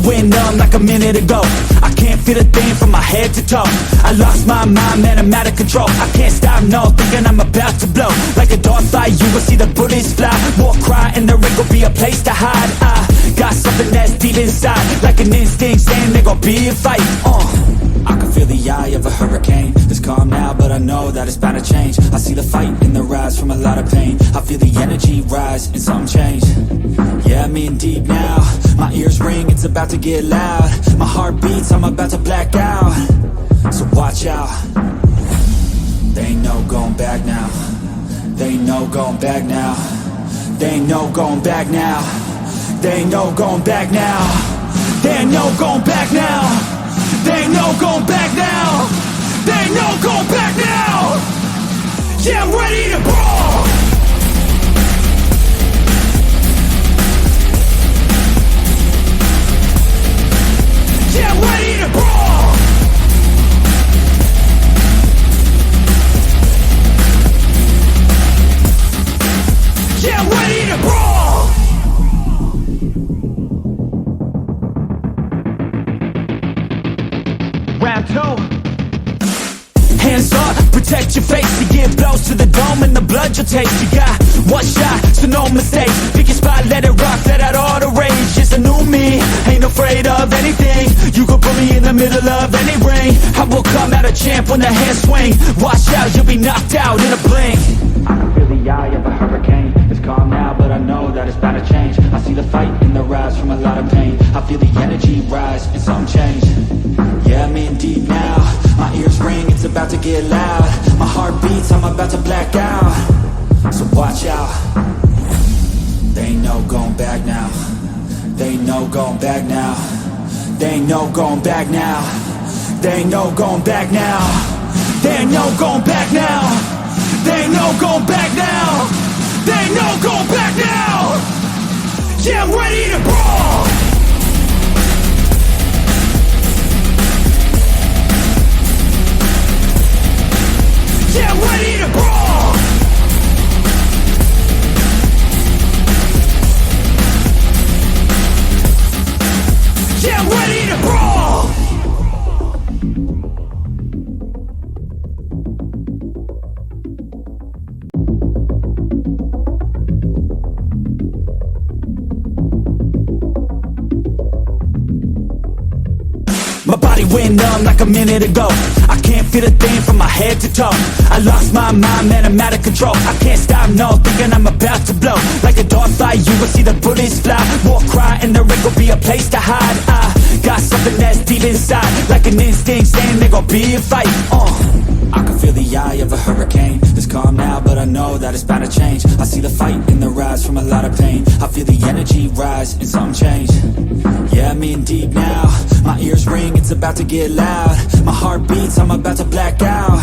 went numb like a minute ago. I can't feel a thing from my head to toe. I lost my mind, man, I'm out of control. I can't stop, no, thinking I'm about to blow. Like a dog fight, you will see the bullets fly. War cry, and there ain't gon' be a place to hide. I got something that's deep inside, like an instinct saying there gon' be a fight. I can feel the eye of a hurricane. It's calm now, but I know that it's bound to change. I see the fight in the rise from a lot of pain. I feel the energy rise and something change. Yeah, I'm in deep now. My ears ring, it's about to get loud. My heart beats, I'm about to black out. So watch out. There ain't no going back now. There ain't no going back now. There ain't no going back now. There ain't no going back now. There ain't no going back now. There ain't no going back now. There ain't no going back now. Yeah, I'm ready to brawl. Yeah, I'm ready to brawl. Yeah, I'm ready to brawl. Round two. Hands up, protect your face. You get blows to the dome and the blood you'll taste. You got one shot, so no mistakes. Pick your spot, let it rock, let out all the rage. It's a new me, ain't afraid of anything. You could put me in the middle of any ring. I will come out a champ when the hands swing. Watch out, you'll be knocked out in a blink. I can feel the eye of a hurricane. It's calm now, but I know that it's bound to change. I see the fight in the rise from a lot of pain. I feel the energy rise and something change. Yeah, I'm in deep now. My ears ring, it's about to get loud. My heart beats, I'm about to black out. So watch out. There ain't no going back now. There ain't no going back now. There ain't no going back now. There ain't no going back now. There ain't no going back now. There ain't no going back now. There ain't no going back now. Yeah, I'm ready to brawl. Yeah, I'm ready to brawl. Yeah, I'm ready to brawl. My body went numb like a minute ago. I can't feel a thing from my head to toe. I lost my mind, man, I'm out of control. I can't stop, no, thinking I'm about to blow. Like a dog fight, you will see the bullets fly. War cry, and there ain't gon' be a place to hide. I got something that's deep inside, like an instinct saying there gon' be a fight. I can feel the eye of a hurricane. It's calm now, but I know that it's bound to change. I see the fight in the rise from a lot of pain. I feel the energy rise and something change. Yeah, I'm in deep now. My ears ring, it's about to get loud. My heart beats, I'm about to black out.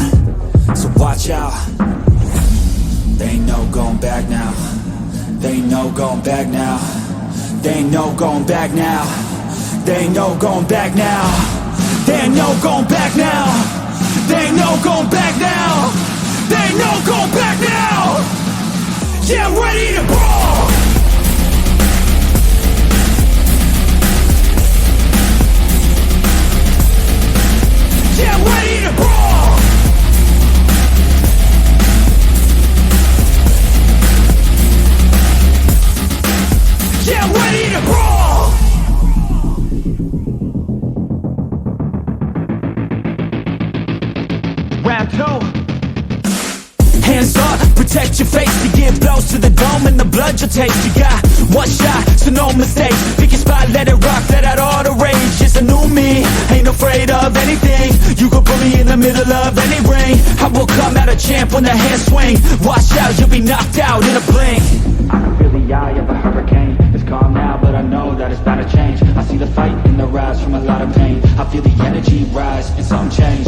So watch out. There ain't no going back now. There ain't no going back now. There ain't no going back now. There ain't no going back now. There ain't no going back now. There ain't no going back now. There ain't no going back now. Yeah, I'm ready to brawl. Yeah, I'm ready to brawl. Yeah, I'm ready to brawl. Round two. Hands up, protect your face. You get blows to the dome and the blood you'll taste. You got one shot, so no mistakes. Pick your spot, let it rock, let out all the rage. It's a new me, ain't afraid of anything. You could put me in the middle of any ring. I will come out a champ when the hands swing. Watch out, you'll be knocked out in a blink. I can feel the eye of a hurricane. It's calm now, but I know that it's bound to change. I see the fight in the rise from a lot of pain. I feel the energy rise and something change.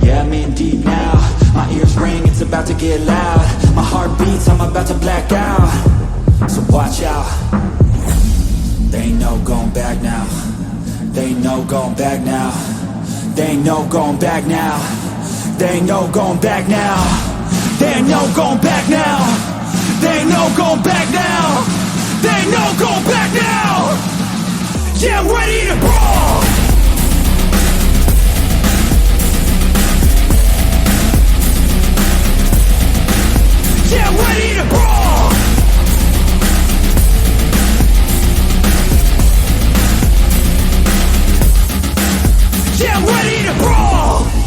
Yeah, I'm in deep now. My ears ring, it's about to get loud. My heart beats, I'm about to black out. So watch out. There ain't no going back now. There ain't no going back now. There ain't no going back now. There ain't no going back now. There ain't no going back now. There ain't no going back now. There ain't no going back now. Yeah, I'm ready to brawl. Yeah, I'm ready to brawl. Yeah, I'm ready to brawl.